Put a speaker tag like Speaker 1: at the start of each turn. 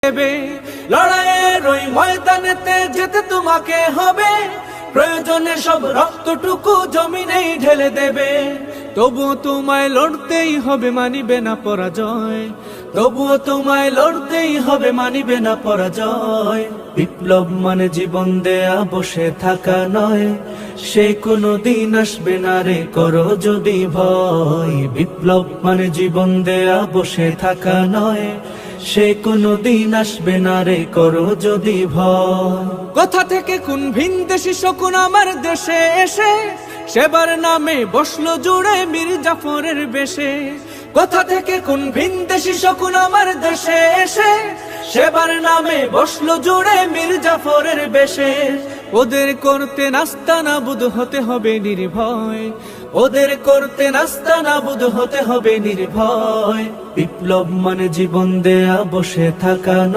Speaker 1: দেবে। লড়াইয়ের ওই ময়দানেতে যেতে তোমাকে হবে, প্রয়োজনে সব রক্তটুকু জমিনেই ঢেলে দেবে। তবুও তোমায় লড়তেই হবে, মানিবে না পরাজয়। তবুও তোমায় লড়তেই হবে, মানিবে না পরাজয়। বিপ্লব মানে জীবন দেয়া, বসে থাকা নয়। সে কোনো দিন আসবে না রে, করো যদি ভয়। বিপ্লব মানে জীবন দেয়া, বসে থাকা নয়। সে কোনো দিন আসবে না রে, করো যদি ভয়। কোথা থেকে কোন ভিনদেশী শকুন আমার দেশে এসে সেবার নামে বসলো জুড়ে মীর জাফরের বেশে। কোথা থেকে কোন ভিনদেশী শকুন আমার দেশে এসে সেবার নামে বসলো জুড়ে মীর জাফরের বেশে। ওদের করতে নাস্তানাবুদ হতে হবে নির্ভয়। ওদের করতে নাস্তানাবুদ হতে হবে নির্ভয়। বিপ্লব মানে জীবন দেয়া, বসে থাকা।